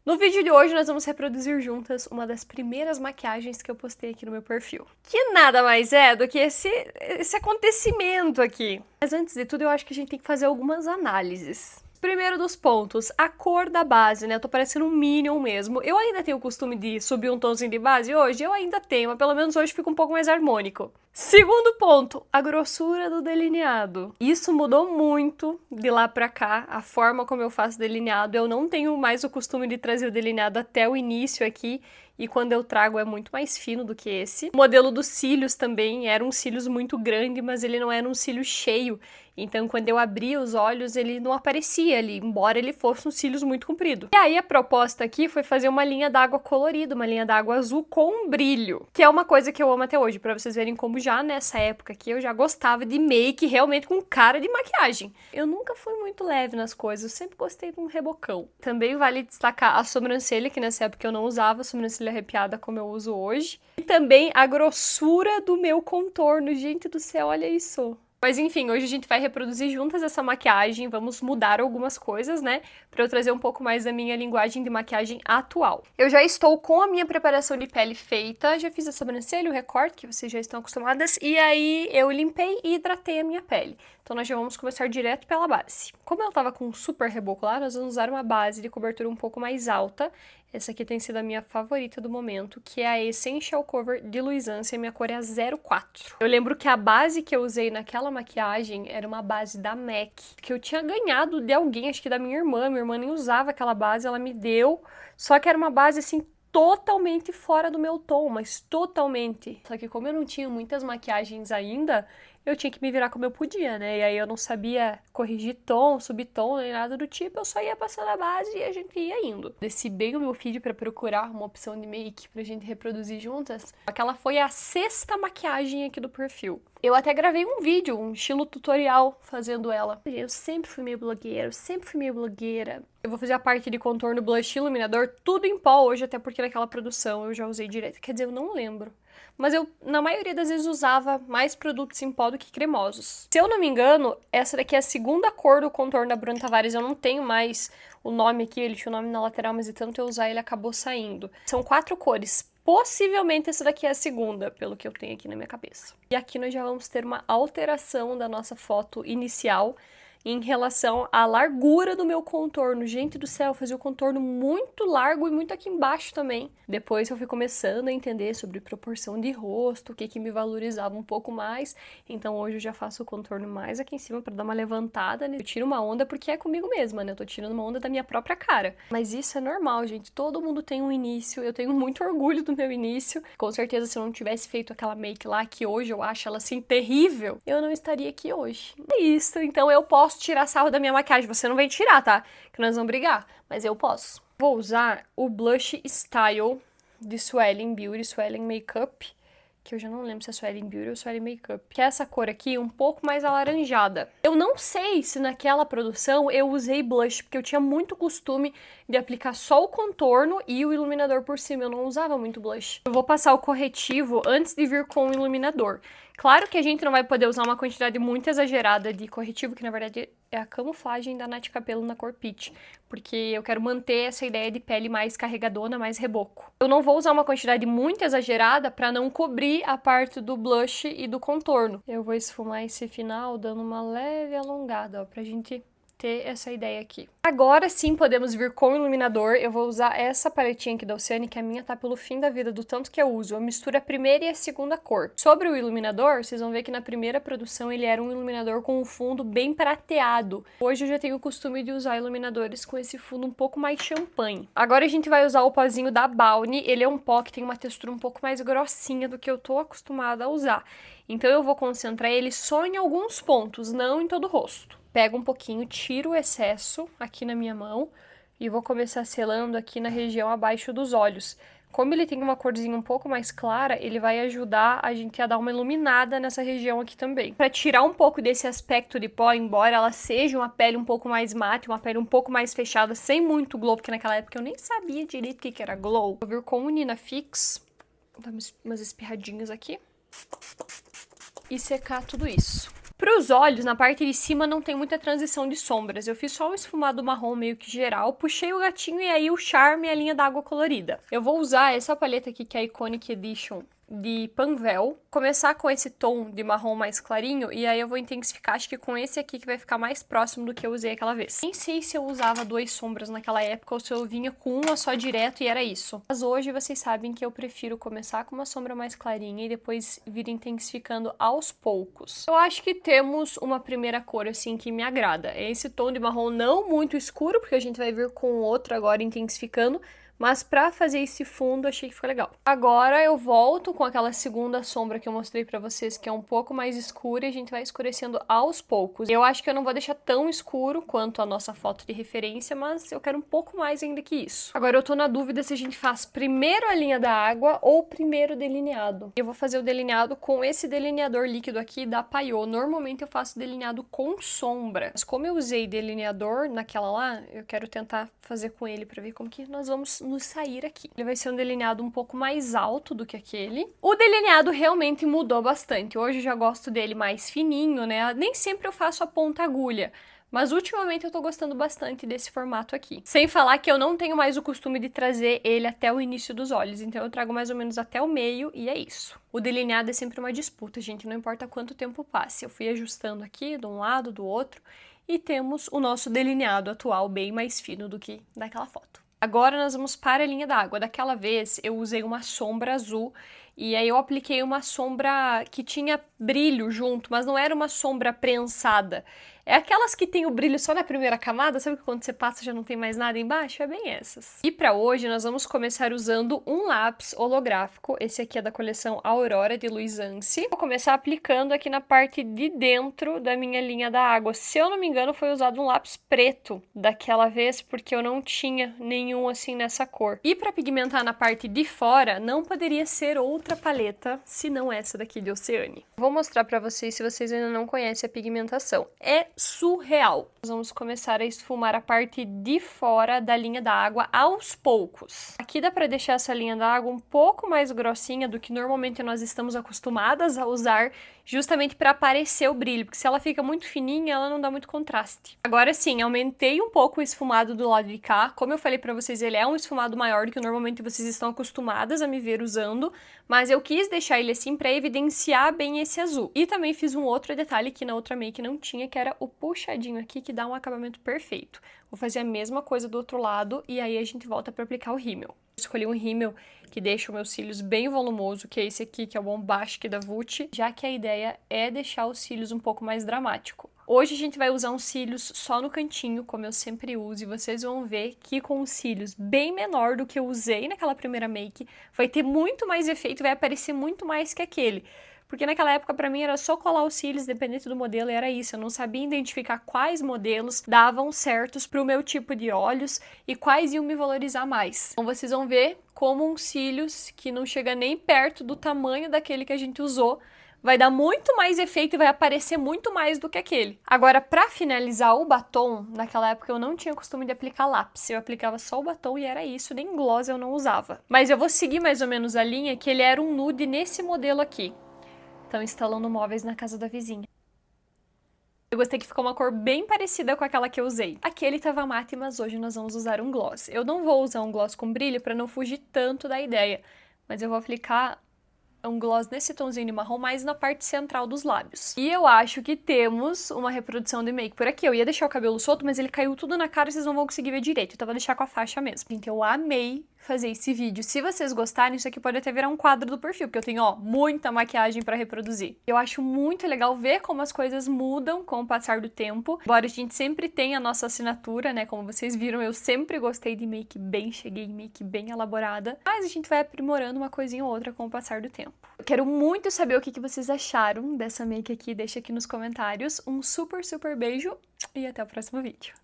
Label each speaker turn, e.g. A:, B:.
A: No vídeo de hoje nós vamos reproduzir juntas uma das primeiras maquiagens que eu postei aqui no meu perfil. Que nada mais é do que esse acontecimento aqui. Mas antes de tudo eu acho que a gente tem que fazer algumas análises. Primeiro dos pontos, a cor da base, né? Eu tô parecendo um Minion mesmo. Eu ainda tenho o costume de subir um tomzinho de base hoje? Eu ainda tenho, mas pelo menos hoje fica um pouco mais harmônico. Segundo ponto, a grossura do delineado. Isso mudou muito de lá pra cá, a forma como eu faço delineado. Eu não tenho mais o costume de trazer o delineado até o início aqui, e quando eu trago é muito mais fino do que esse. O modelo dos cílios também era um cílios muito grande, mas ele não era um cílio cheio. Então, quando eu abria os olhos, ele não aparecia ali, embora ele fosse um cílios muito comprido. E aí, a proposta aqui foi fazer uma linha d'água colorida, uma linha d'água azul com brilho, que é uma coisa que eu amo até hoje, pra vocês verem como já nessa época aqui eu já gostava de make realmente com cara de maquiagem. Eu nunca fui muito leve nas coisas, eu sempre gostei de um rebocão. Também vale destacar a sobrancelha, que nessa época eu não usava sobrancelha arrepiada como eu uso hoje. E também a grossura do meu contorno, gente do céu, olha isso! Mas enfim, hoje a gente vai reproduzir juntas essa maquiagem, vamos mudar algumas coisas, né? Pra eu trazer um pouco mais da minha linguagem de maquiagem atual. Eu já estou com a minha preparação de pele feita, já fiz a sobrancelha, o recorte, que vocês já estão acostumadas, e aí eu limpei e hidratei a minha pele. Então nós já vamos começar direto pela base. Como eu tava com um super reboco lá, nós vamos usar uma base de cobertura um pouco mais alta. Essa aqui tem sido a minha favorita do momento, que é a Essential Cover de Luisância, minha cor é a 04. Eu lembro que a base que eu usei naquela maquiagem era uma base da MAC, que eu tinha ganhado de alguém, acho que da minha irmã nem usava aquela base, ela me deu, só que era uma base assim, totalmente fora do meu tom, mas totalmente. Só que como eu não tinha muitas maquiagens ainda, eu tinha que me virar como eu podia, né? E aí eu não sabia corrigir tom, subtom, nem nada do tipo, eu só ia passando a base e a gente ia indo. Desci bem o meu feed pra procurar uma opção de make pra gente reproduzir juntas. Aquela foi a 6ª maquiagem aqui do perfil. Eu até gravei um vídeo, um estilo tutorial, fazendo ela. Eu sempre fui meio blogueira, eu sempre fui meio blogueira. Eu vou fazer a parte de contorno, blush e iluminador, tudo em pó hoje, até porque naquela produção eu já usei direto. Quer dizer, eu não lembro. Mas eu, na maioria das vezes, usava mais produtos em pó do que cremosos. Se eu não me engano, essa daqui é a 2ª cor do contorno da Bruna Tavares. Eu não tenho mais o nome aqui, ele tinha o nome na lateral, mas de tanto eu usar ele acabou saindo. São 4 cores. Possivelmente essa daqui é a 2ª, pelo que eu tenho aqui na minha cabeça. E aqui nós já vamos ter uma alteração da nossa foto inicial em relação à largura do meu contorno. Gente do céu, eu fazia o contorno muito largo e muito aqui embaixo também. Depois eu fui começando a entender sobre proporção de rosto, o que me valorizava um pouco mais. Então hoje eu já faço o contorno mais aqui em cima para dar uma levantada, né? Eu tiro uma onda porque é comigo mesma, né? Eu tô tirando uma onda da minha própria cara. Mas isso é normal, gente. Todo mundo tem um início. Eu tenho muito orgulho do meu início. Com certeza, se eu não tivesse feito aquela make lá, que hoje eu acho ela assim terrível, eu não estaria aqui hoje. É isso. Então eu posso tirar sarro da minha maquiagem. Você não vai tirar, tá? Que nós vamos brigar. Mas eu posso. Vou usar o Blush Style de Swelling Beauty, Swelling Makeup, que eu já não lembro se é Swelling Beauty ou Swelling Makeup, que é essa cor aqui, um pouco mais alaranjada. Eu não sei se naquela produção eu usei blush, porque eu tinha muito costume de aplicar só o contorno e o iluminador por cima, eu não usava muito blush. Eu vou passar o corretivo antes de vir com o iluminador. Claro que a gente não vai poder usar uma quantidade muito exagerada de corretivo, que na verdade é a camuflagem da Nath Capello na cor Peach, porque eu quero manter essa ideia de pele mais carregadona, mais reboco. Eu não vou usar uma quantidade muito exagerada para não cobrir a parte do blush e do contorno. Eu vou esfumar esse final dando uma leve alongada, ó, pra gente ter essa ideia aqui. Agora sim podemos vir com o iluminador. Eu vou usar essa paletinha aqui da Oceane, que a minha tá pelo fim da vida, do tanto que eu uso. Eu misturo a primeira e a 2ª cor. Sobre o iluminador, vocês vão ver que na primeira produção ele era um iluminador com um fundo bem prateado. Hoje eu já tenho o costume de usar iluminadores com esse fundo um pouco mais champanhe. Agora a gente vai usar o pozinho da Balmy. Ele é um pó que tem uma textura um pouco mais grossinha do que eu tô acostumada a usar. Então eu vou concentrar ele só em alguns pontos, não em todo o rosto. Pego um pouquinho, tiro o excesso aqui na minha mão e vou começar selando aqui na região abaixo dos olhos. Como ele tem uma corzinha um pouco mais clara, ele vai ajudar a gente a dar uma iluminada nessa região aqui também. Para tirar um pouco desse aspecto de pó, embora ela seja uma pele um pouco mais mate, uma pele um pouco mais fechada, sem muito glow, porque naquela época eu nem sabia direito o que era glow. Vou vir com o Nina Fix, dar umas espirradinhas aqui e secar tudo isso. Para os olhos, na parte de cima não tem muita transição de sombras. Eu fiz só um esfumado marrom meio que geral, puxei o gatinho e aí o charme e a linha d'água colorida. Eu vou usar essa paleta aqui que é a Iconic Edition de Panvel, começar com esse tom de marrom mais clarinho e aí eu vou intensificar, acho que com esse aqui que vai ficar mais próximo do que eu usei aquela vez. Nem sei se eu usava 2 sombras naquela época ou se eu vinha com uma só direto e era isso. Mas hoje vocês sabem que eu prefiro começar com uma sombra mais clarinha e depois vir intensificando aos poucos. Eu acho que temos uma primeira cor assim que me agrada. É esse tom de marrom não muito escuro, porque a gente vai vir com outro agora intensificando, mas pra fazer esse fundo, achei que ficou legal. Agora eu volto com aquela segunda sombra que eu mostrei pra vocês, que é um pouco mais escura, e a gente vai escurecendo aos poucos. Eu acho que eu não vou deixar tão escuro quanto a nossa foto de referência, mas eu quero um pouco mais ainda que isso. Agora eu tô na dúvida se a gente faz primeiro a linha da água ou primeiro o delineado. Eu vou fazer o delineado com esse delineador líquido aqui da Payot. Normalmente eu faço delineado com sombra, mas como eu usei delineador naquela lá, eu quero tentar fazer com ele pra ver como que nós vamos nos sair aqui. Ele vai ser um delineado um pouco mais alto do que aquele. O delineado realmente mudou bastante. Hoje eu já gosto dele mais fininho, né? Nem sempre eu faço a ponta agulha, mas ultimamente eu tô gostando bastante desse formato aqui. Sem falar que eu não tenho mais o costume de trazer ele até o início dos olhos, então eu trago mais ou menos até o meio e é isso. O delineado é sempre uma disputa, gente, não importa quanto tempo passe. Eu fui ajustando aqui de um lado, do outro, e temos o nosso delineado atual bem mais fino do que daquela foto. Agora nós vamos para a linha d'água. Daquela vez eu usei uma sombra azul e aí eu apliquei uma sombra que tinha brilho junto, mas não era uma sombra prensada. É aquelas que tem o brilho só na primeira camada, sabe que quando você passa já não tem mais nada embaixo? É bem essas. E para hoje nós vamos começar usando um lápis holográfico, esse aqui é da coleção Aurora de Luiz Anse. Vou começar aplicando aqui na parte de dentro da minha linha da água. Se eu não me engano foi usado um lápis preto daquela vez, porque eu não tinha nenhum assim nessa cor. E para pigmentar na parte de fora, não poderia ser outra paleta, senão essa daqui de Oceane. Vou mostrar para vocês se vocês ainda não conhecem a pigmentação. É surreal. Nós vamos começar a esfumar a parte de fora da linha da água aos poucos. Aqui dá para deixar essa linha da água um pouco mais grossinha do que normalmente nós estamos acostumadas a usar, justamente para aparecer o brilho, porque se ela fica muito fininha, ela não dá muito contraste. Agora sim, aumentei um pouco o esfumado do lado de cá. Como eu falei para vocês, ele é um esfumado maior do que normalmente vocês estão acostumadas a me ver usando, mas eu quis deixar ele assim para evidenciar bem esse azul. E também fiz um outro detalhe que na outra make não tinha, que era o puxadinho aqui, que dá um acabamento perfeito. Vou fazer a mesma coisa do outro lado e aí a gente volta para aplicar o rímel. Escolhi um rímel que deixa os meus cílios bem volumoso, que é esse aqui, que é o Bombastic da Vult, já que a ideia é deixar os cílios um pouco mais dramático. Hoje a gente vai usar uns cílios só no cantinho, como eu sempre uso, e vocês vão ver que com os cílios bem menor do que eu usei naquela primeira make, vai ter muito mais efeito, vai aparecer muito mais que aquele. Porque naquela época, pra mim, era só colar os cílios, dependente do modelo, e era isso. Eu não sabia identificar quais modelos davam certos pro meu tipo de olhos e quais iam me valorizar mais. Então vocês vão ver como uns cílios que não chega nem perto do tamanho daquele que a gente usou, vai dar muito mais efeito e vai aparecer muito mais do que aquele. Agora, pra finalizar o batom, naquela época eu não tinha costume de aplicar lápis. Eu aplicava só o batom e era isso, nem gloss eu não usava. Mas eu vou seguir mais ou menos a linha, que ele era um nude nesse modelo aqui. Estão instalando móveis na casa da vizinha. Eu gostei que ficou uma cor bem parecida com aquela que eu usei. Aquele tava mate, mas hoje nós vamos usar um gloss. Eu não vou usar um gloss com brilho para não fugir tanto da ideia, mas eu vou aplicar um gloss nesse tomzinho de marrom mais na parte central dos lábios. E eu acho que temos uma reprodução de make por aqui. Eu ia deixar o cabelo solto, mas ele caiu tudo na cara e vocês não vão conseguir ver direito. Então eu vou deixar com a faixa mesmo. Gente, eu amei fazer esse vídeo. Se vocês gostarem, isso aqui pode até virar um quadro do perfil, porque eu tenho, ó, muita maquiagem pra reproduzir. Eu acho muito legal ver como as coisas mudam com o passar do tempo. Embora a gente sempre tenha a nossa assinatura, né? Como vocês viram, eu sempre gostei de make bem, cheguei em make bem elaborada. Mas a gente vai aprimorando uma coisinha ou outra com o passar do tempo. Eu quero muito saber o que vocês acharam dessa make aqui. Deixa aqui nos comentários. Um super, super beijo e até o próximo vídeo.